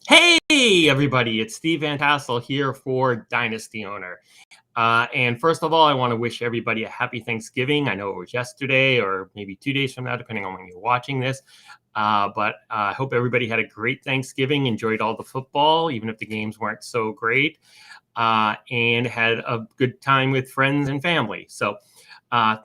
Hey, everybody, it's Steve Van Tassel here for Dynasty Owner. And first of all, I want to wish everybody a happy Thanksgiving. I know it was yesterday or maybe 2 days from now, depending on when you're watching this. But I hope everybody had a great Thanksgiving, enjoyed all the football, even if the games weren't so great, and had a good time with friends and family. So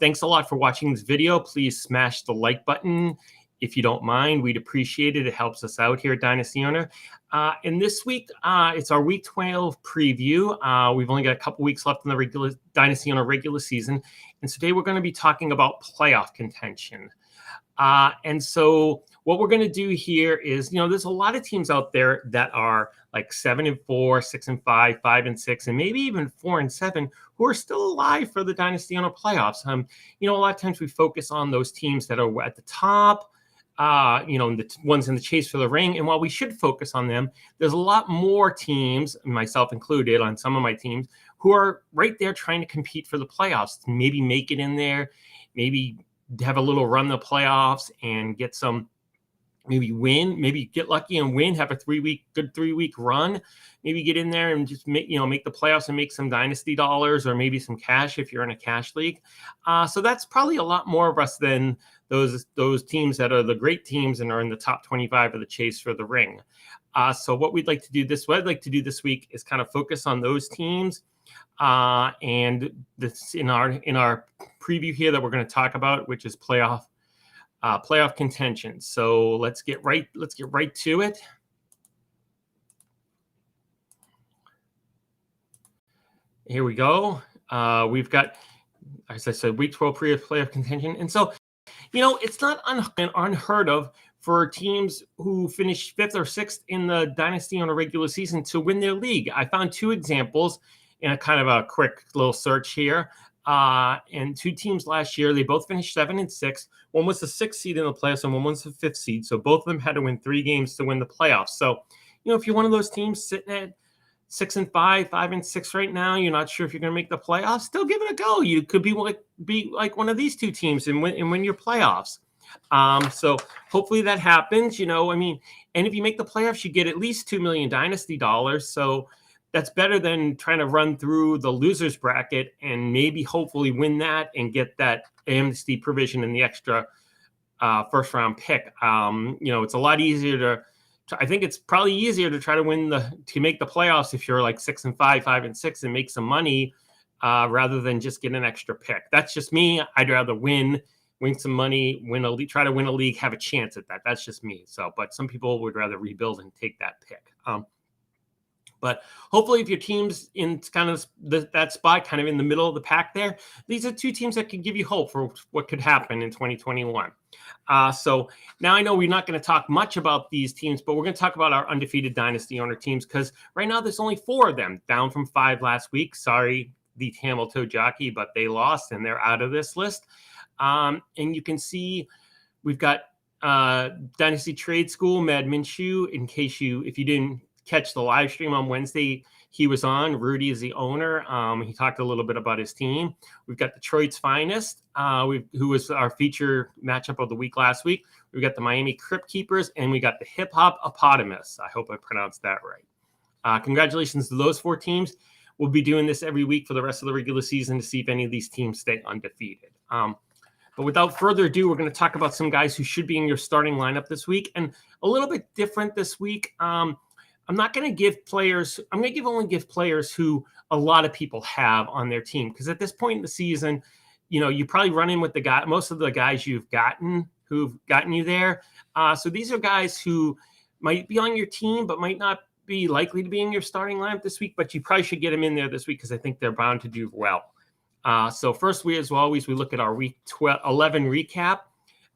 thanks a lot for watching this video. Please smash the like button if you don't mind. We'd appreciate it. It helps us out here at Dynasty Owner. And this week, it's our Week 12 preview. We've only got a couple weeks left in the regular Dynasty Owner regular season. And today we're going to be talking about playoff contention. And so what we're going to do here is, there's a lot of teams out there that are like 7-4, 6-5, 5-6, and maybe even 4-7 who are still alive for the Dynasty Owner playoffs. A lot of times we focus on those teams that are at the top, the ones in the chase for the ring. And while we should focus on them, there's a lot more teams, myself included, on some of my teams, who are right there trying to compete for the playoffs, maybe make it in there, maybe have a little run the playoffs and get some, maybe win, maybe get lucky and win, have a good 3-week run, maybe get in there and just make the playoffs and make some dynasty dollars or maybe some cash if you're in a cash league. So that's probably a lot more of us than those teams that are the great teams and are in the top 25 of the chase for the ring. So what I'd like to do this week is kind of focus on those teams. And this in our preview here that we're going to talk about, which is playoff contention. So let's get right to it. Here we go. We've got, as I said, Week 12 playoff contention, and so it's not unheard of for teams who finish 5th or 6th in the Dynasty on a regular season to win their league. I found 2 examples in a kind of a quick little search here. And 2 teams last year, they both finished 7-6. One was the 6th seed in the playoffs and one was the 5th seed. So both of them had to win 3 games to win the playoffs. So, if you're one of those teams sitting at 6-5, 5-6 right now, you're not sure if you're going to make the playoffs, still give it a go. You could be like one of these 2 teams and win your playoffs. So hopefully that happens, and if you make the playoffs, you get at least $2 million dynasty dollars. So that's better than trying to run through the losers bracket and maybe hopefully win that and get that amnesty provision in the extra first round pick. It's a lot easier I think it's probably easier to try to make the playoffs if you're like 6-5, 5-6 and make some money rather than just get an extra pick. That's just me. I'd rather win some money, try to win a league, have a chance at that. That's just me. So, but some people would rather rebuild and take that pick. But hopefully if your team's in kind of that spot, kind of in the middle of the pack there, these are 2 teams that can give you hope for what could happen in 2021. So now I know we're not going to talk much about these teams, but we're going to talk about our undefeated Dynasty Owner teams because right now there's only 4 of them, down from 5 last week. Sorry, the Camel Toe Jockey, but they lost and they're out of this list. And you can see we've got Dynasty Trade School, Mad Minshew. If you didn't catch the live stream on Wednesday, he was on. Rudy is the owner. He talked a little bit about his team. We've got Detroit's Finest, who was our feature matchup of the week last week. We've got the Miami Crypt Keepers, and we got the Hip Hop Opotamus. I hope I pronounced that right. Congratulations to those 4 teams. We'll be doing this every week for the rest of the regular season to see if any of these teams stay undefeated. But without further ado, we're going to talk about some guys who should be in your starting lineup this week. And a little bit different this week. I'm not going to give players. I'm going to only give players who a lot of people have on their team, because at this point in the season, you probably run in with most of the guys who've gotten you there. So these are guys who might be on your team, but might not be likely to be in your starting lineup this week. But you probably should get them in there this week because I think they're bound to do well. So first, we look at our Week 11 recap.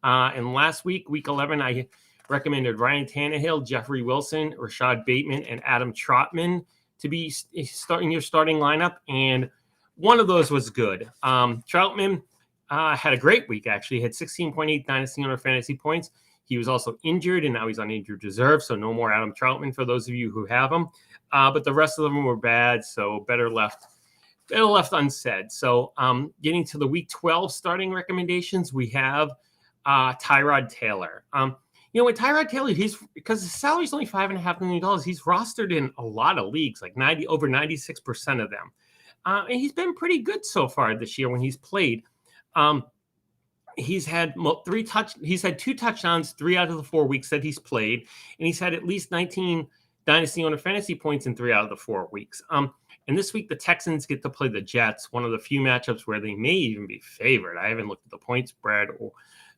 And last week, Week 11, I recommended Ryan Tannehill, Jeffrey Wilson, Rashad Bateman, and Adam Trotman to be starting your starting lineup, and one of those was good. Troutman had a great week, actually. He had 16.8 Dynasty Owner fantasy points. He was also injured, and now he's on injured reserve, so no more Adam Troutman for those of you who have him. But the rest of them were bad, so better left unsaid. So getting to the Week 12 starting recommendations, we have Tyrod Taylor. With Tyrod Taylor, he's because his salary's only $5.5 million. He's rostered in a lot of leagues, like over 96% of them, and he's been pretty good so far this year when he's played. He's had He's had 2 touchdowns 3 out of the 4 weeks that he's played, and he's had at least 19 dynasty owner fantasy points in 3 out of the 4 weeks. And this week the Texans get to play the Jets, one of the few matchups where they may even be favored. I haven't looked at the point spread,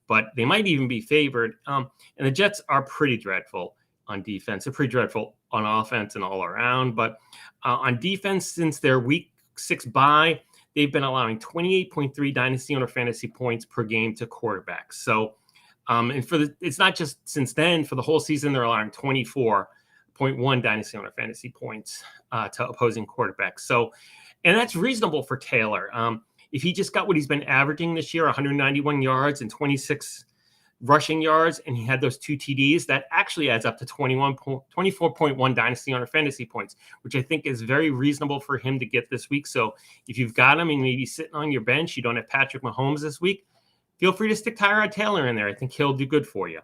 but they might even be favored. And the Jets are pretty dreadful on defense. They're pretty dreadful on offense and all around. But on defense, since their week 6 bye, they've been allowing 28.3 dynasty owner fantasy points per game to quarterbacks. So, and it's not just since then. For the whole season, they're allowing 24.1 dynasty owner fantasy points to opposing quarterbacks. So, and that's reasonable for Taylor. If he just got what he's been averaging this year, 191 yards and 26 rushing yards, and he had those 2 TDs, that actually adds up to 24.1 dynasty owner fantasy points, which I think is very reasonable for him to get this week. So if you've got him and maybe sitting on your bench, you don't have Patrick Mahomes this week, feel free to stick Tyrod Taylor in there. I think he'll do good for you.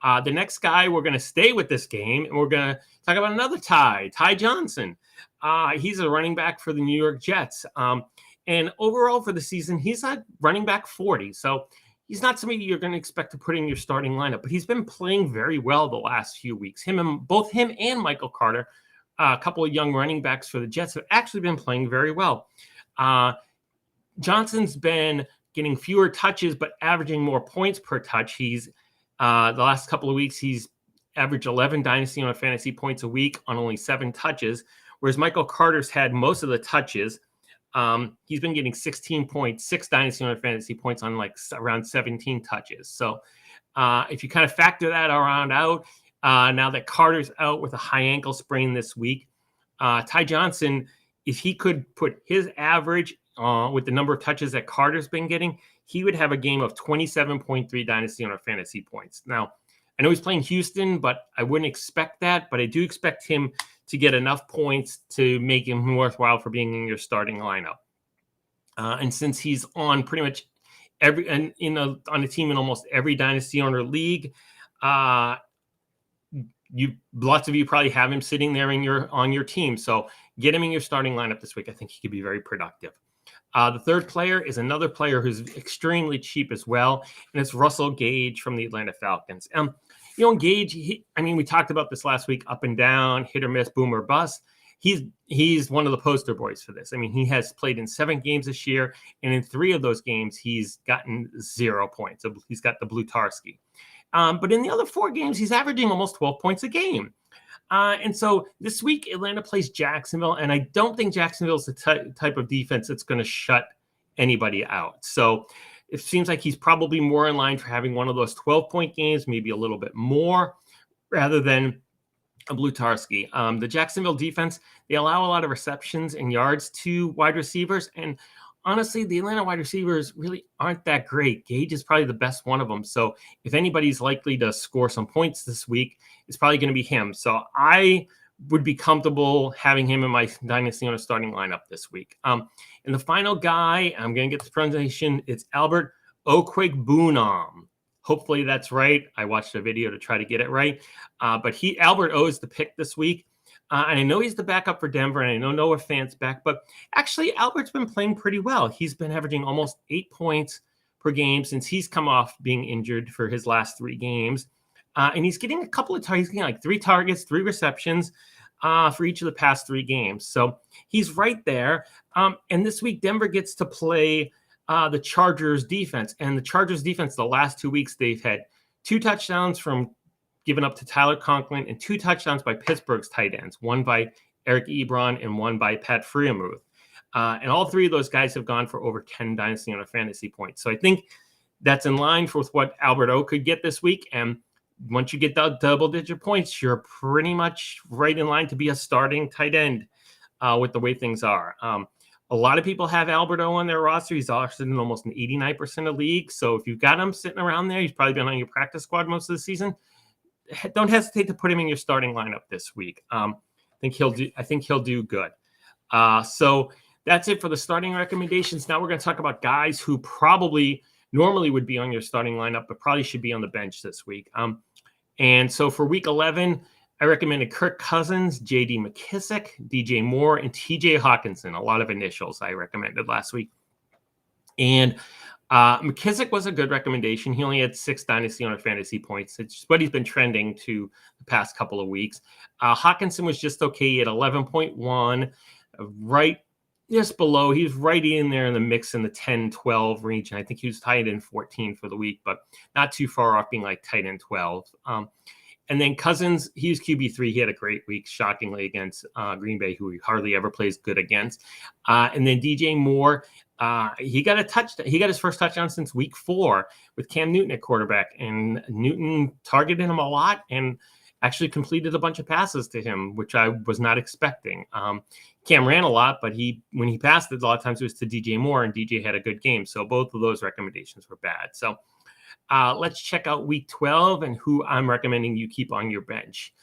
The next guy, we're going to stay with this game, and we're going to talk about another Ty Johnson. He's a running back for the New York Jets. And overall for the season, he's at running back 40. So he's not somebody you're going to expect to put in your starting lineup, but he's been playing very well the last few weeks. Both him and Michael Carter, a couple of young running backs for the Jets, have actually been playing very well. Johnson's been getting fewer touches, but averaging more points per touch. He's the last couple of weeks, he's averaged 11 dynasty owner fantasy points a week on only 7 touches, whereas Michael Carter's had most of the touches. He's been getting 16.6 dynasty owner fantasy points on around 17 touches. So if you kind of factor that out, now that Carter's out with a high ankle sprain this week, Ty Johnson, if he could put his average with the number of touches that Carter's been getting, he would have a game of 27.3 dynasty owner fantasy points. Now, I know he's playing Houston, but I wouldn't expect that. But I do expect him to get enough points to make him worthwhile for being in your starting lineup. And since he's on pretty much on a team in almost every dynasty owner league, lots of you probably have him sitting there on your team. So get him in your starting lineup this week. I think he could be very productive. The third player is another player who's extremely cheap as well, and it's Russell Gage from the Atlanta Falcons. Gage, we talked about this last week, up and down, hit or miss, boom or bust. He's one of the poster boys for this. He has played in 7 games this year, and in 3 of those games, he's gotten 0 points. So he's got the Blutarski. But in the other 4 games, he's averaging almost 12 points a game. And so this week, Atlanta plays Jacksonville, and I don't think Jacksonville's the type of defense that's going to shut anybody out. So it seems like he's probably more in line for having one of those 12-point games, maybe a little bit more, rather than a Blutarski. The Jacksonville defense, they allow a lot of receptions and yards to wide receivers. And honestly, the Atlanta wide receivers really aren't that great. Gage is probably the best one of them. So if anybody's likely to score some points this week, it's probably going to be him. So I would be comfortable having him in my dynasty owner starting lineup this week. And the final guy, I'm going to get the pronunciation, it's Albert Okwuegbunam. Hopefully that's right. I watched a video to try to get it right. But Albert O is the pick this week. And I know he's the backup for Denver, and I know Noah Fant's back. But actually, Albert's been playing pretty well. He's been averaging almost 8 points per game since he's come off being injured for his last 3 games. And he's getting a couple of targets, like 3 targets, 3 receptions for each of the past 3 games. So he's right there. And this week, Denver gets to play the Chargers defense. And the Chargers defense, the last 2 weeks, they've had 2 touchdowns from given up to Tyler Conklin and 2 touchdowns by Pittsburgh's tight ends, one by Eric Ebron and one by Pat Freiermuth. And all 3 of those guys have gone for over 10 dynasty owner fantasy points. So I think that's in line with what Albert O could get this week. And once you get the double-digit points, you're pretty much right in line to be a starting tight end with the way things are. A lot of people have Albert O on their roster. He's also in almost an 89% of leagues. So if you've got him sitting around there, he's probably been on your practice squad most of the season. Don't hesitate to put him in your starting lineup this week. I think he'll do good. So that's it for the starting recommendations. Now we're going to talk about guys who probably normally would be on your starting lineup, but probably should be on the bench this week. And so for week 11, I recommended Kirk Cousins, J.D. McKissick, DJ Moore, and T.J. Hawkinson. A lot of initials I recommended last week. And McKissick was a good recommendation. He only had 6 dynasty owner fantasy points. It's what he's been trending to the past couple of weeks. Hawkinson was just okay at 11.1, right just below. He's right in there in the mix in the 10-12 range. And I think he was tight end 14 for the week, but not too far off being like tight end 12. And then Cousins, he was QB3. He had a great week, shockingly, against Green Bay, who he hardly ever plays good against. And then DJ Moore, he got a touchdown. He got his first touchdown since week 4 with Cam Newton at quarterback. And Newton targeted him a lot and actually completed a bunch of passes to him, which I was not expecting. Cam ran a lot, but when he passed it, a lot of times it was to DJ Moore, and DJ had a good game. So both of those recommendations were bad. So let's check out week 12 and who I'm recommending you keep on your bench.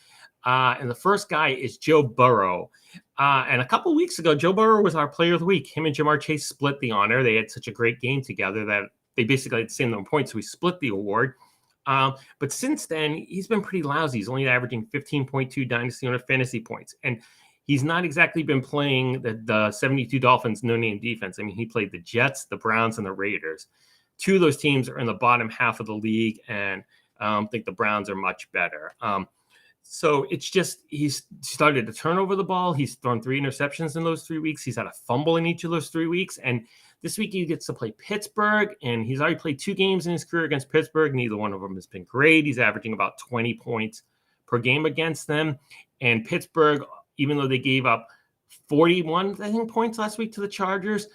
And the first guy is Joe Burrow. And a couple weeks ago, Joe Burrow was our player of the week. Him and Jamar Chase split the honor. They had such a great game together that they basically had the same number of points, so we split the award. But since then, he's been pretty lousy. He's only averaging 15.2 dynasty owner fantasy points. And he's not exactly been playing the 72 Dolphins no-name defense. I mean, he played the Jets, the Browns, and the Raiders. 2 of those teams are in the bottom half of the league, and I think the Browns are much better. So it's just he's started to turn over the ball. He's thrown 3 interceptions in those 3 weeks. He's had a fumble in each of those 3 weeks. And this week he gets to play Pittsburgh, and he's already played 2 games in his career against Pittsburgh. Neither one of them has been great. He's averaging about 20 points per game against them. And Pittsburgh, even though they gave up 41, I think, points last week to the Chargers,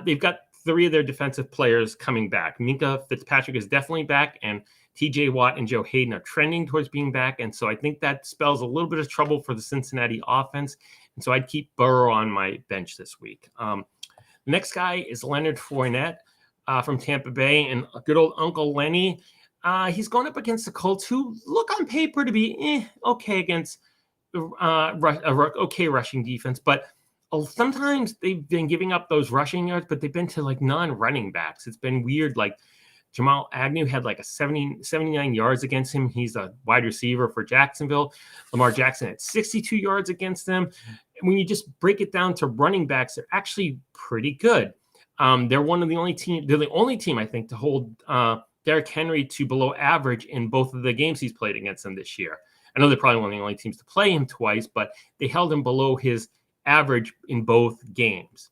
they've got 3 of their defensive players coming back. Minkah Fitzpatrick is definitely back, and TJ Watt and Joe Hayden are trending towards being back. And so I think that spells a little bit of trouble for the Cincinnati offense. And so I'd keep Burrow on my bench this week. The next guy is Leonard Fournette from Tampa Bay, and good old Uncle Lenny. He's going up against the Colts, who look on paper to be okay against okay rushing defense, but sometimes they've been giving up those rushing yards, but they've been to like non-running backs. It's been weird. Like Jamal Agnew had like 79 yards against him. He's a wide receiver for Jacksonville. Lamar Jackson had 62 yards against them. And when you just break it down to running backs, they're actually pretty good. They're the only team, I think, to hold Derrick Henry to below average in both of the games he's played against them this year. I know they're probably one of the only teams to play him twice, but they held him below his average in both games.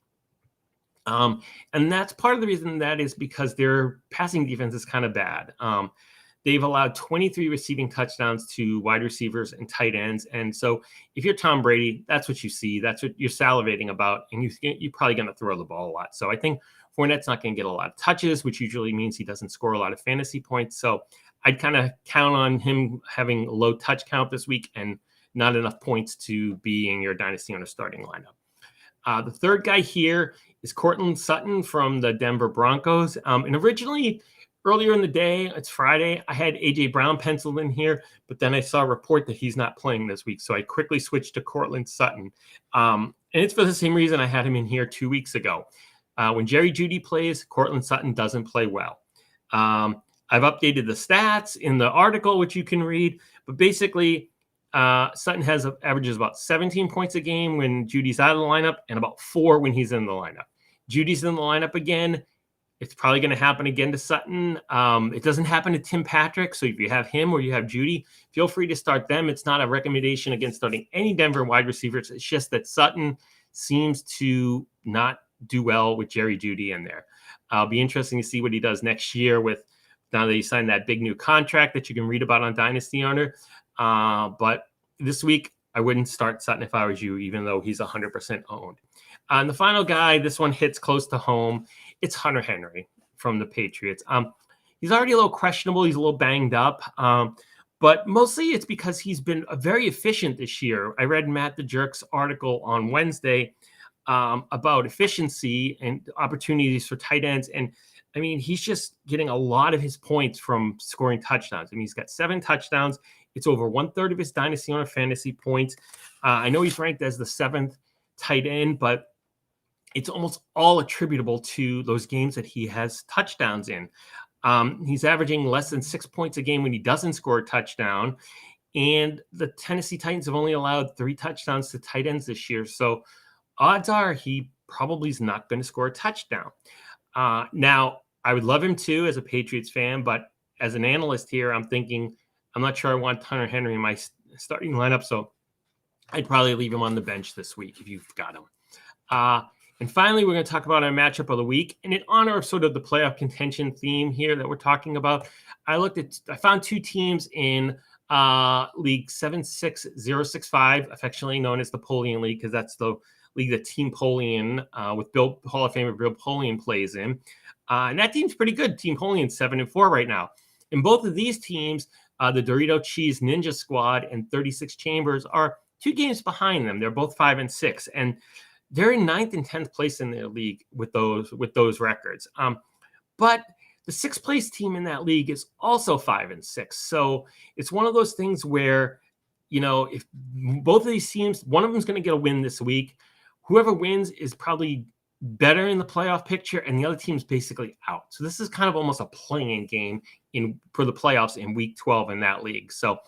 And that's part of the reason that is because their passing defense is kind of bad. They've allowed 23 receiving touchdowns to wide receivers and tight ends. And so if you're Tom Brady, that's what you see. That's what you're salivating about. And you're probably going to throw the ball a lot. So I think Fournette's not going to get a lot of touches, which usually means he doesn't score a lot of fantasy points. So I'd kind of count on him having a low touch count this week and not enough points to be in your dynasty owner starting lineup. The third guy here is Courtland Sutton from the Denver Broncos. And originally, earlier in the day, it's Friday, I had A.J. Brown penciled in here, but then I saw a report that he's not playing this week. So I quickly switched to Courtland Sutton. And it's for the same reason I had him in here 2 weeks ago. When Jerry Jeudy plays, Courtland Sutton doesn't play well. I've updated the stats in the article, which you can read, but basically Sutton averages about 17 points a game when Judy's out of the lineup and about 4 when he's in the lineup. Judy's in the lineup again. It's probably going to happen again to Sutton. It doesn't happen to Tim Patrick. So if you have him or you have Judy, feel free to start them. It's not a recommendation against starting any Denver wide receivers. It's just that Sutton seems to not do well with Jerry Jeudy in there. It'll be interesting to see what he does next year now that he signed that big new contract that you can read about on Dynasty Owner. But this week, I wouldn't start Sutton if I was you, even though he's 100% owned. And the final guy, this one hits close to home. It's Hunter Henry from the Patriots. He's already a little questionable. He's a little banged up. But mostly it's because he's been very efficient this year. I read Matt the Jerk's article on Wednesday about efficiency and opportunities for tight ends. And I mean, he's just getting a lot of his points from scoring touchdowns. I mean, he's got 7 touchdowns. It's over 1/3 of his dynasty owner fantasy points. I know he's ranked as the 7th tight end, but it's almost all attributable to those games that he has touchdowns in. He's averaging less than 6 points a game when he doesn't score a touchdown. And the Tennessee Titans have only allowed 3 touchdowns to tight ends this year. So odds are he probably is not going to score a touchdown. Now, I would love him too as a Patriots fan, but as an analyst here, I'm thinking I'm not sure I want Hunter Henry in my starting lineup. So I'd probably leave him on the bench this week if you've got him. And finally, we're going to talk about our matchup of the week. And in honor of sort of the playoff contention theme here that we're talking about, I found 2 teams in League 76065, affectionately known as the Polian League, because that's the league that Team Polian with Hall of Famer Bill Polian plays in. And that team's pretty good. Team Polian 7-4 right now. In both of these teams, the Dorito Cheese Ninja Squad and 36 Chambers are 2 games behind them. They're both 5-6, and they're in 9th and 10th place in their league with those records. But the 6th place team in that league is also 5-6. So it's one of those things where, if both of these teams, one of them is going to get a win this week, whoever wins is probably better in the playoff picture, and the other team's basically out. So this is kind of almost a playing game for the playoffs in week 12 in that league. So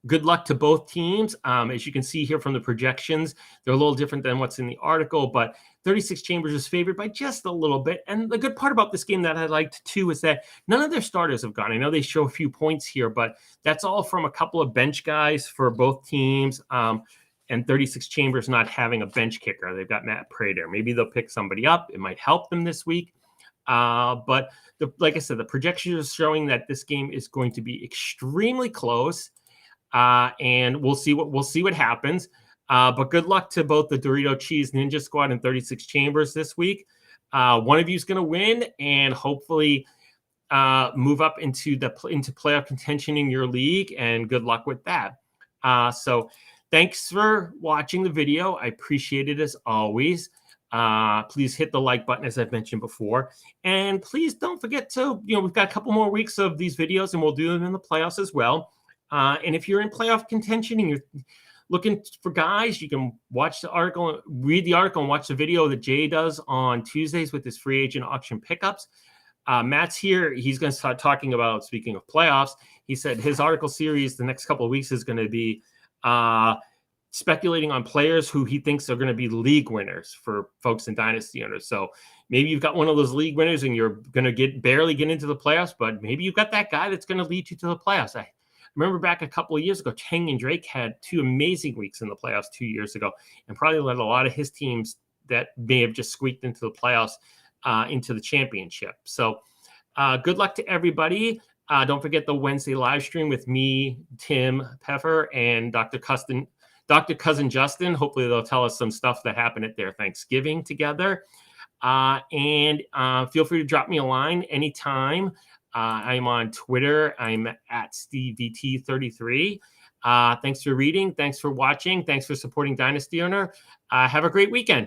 good luck to both teams. As you can see here from the projections, they're a little different than what's in the article, but 36 Chambers is favored by just a little bit. And the good part about this game that I liked too is that none of their starters have gone. I know they show a few points here, but that's all from a couple of bench guys for both teams. And 36 Chambers not having a bench kicker. They've got Matt Prater. Maybe they'll pick somebody up. It might help them this week. But like I said, the projections are showing that this game is going to be extremely close. And we'll see what happens. But good luck to both the Dorito Cheese Ninja Squad and 36 Chambers this week. One of you is going to win and hopefully move up into playoff contention in your league. And good luck with that. So thanks for watching the video. I appreciate it as always. Please hit the like button, as I've mentioned before. And please don't forget to, we've got a couple more weeks of these videos and we'll do them in the playoffs as well. And if you're in playoff contention and you're looking for guys, you can watch the article, read the article, and watch the video that Jay does on Tuesdays with his free agent auction pickups. Matt's here. He's going to start talking about, speaking of playoffs, he said his article series the next couple of weeks is going to be speculating on players who he thinks are going to be league winners for folks in Dynasty owners. So maybe you've got one of those league winners and you're going to barely get into the playoffs, but maybe you've got that guy that's going to lead you to the playoffs. I remember back a couple of years ago, Kenyon Drake had 2 amazing weeks in the playoffs 2 years ago and probably led a lot of his teams that may have just squeaked into the playoffs into the championship. So good luck to everybody. Don't forget the Wednesday live stream with me, Tim Peffer, and Dr. Cousin Justin. Hopefully they'll tell us some stuff that happened at their Thanksgiving together. And feel free to drop me a line anytime. I'm on Twitter. I'm at SteveVT33. Thanks for reading. Thanks for watching. Thanks for supporting Dynasty Owner. Have a great weekend.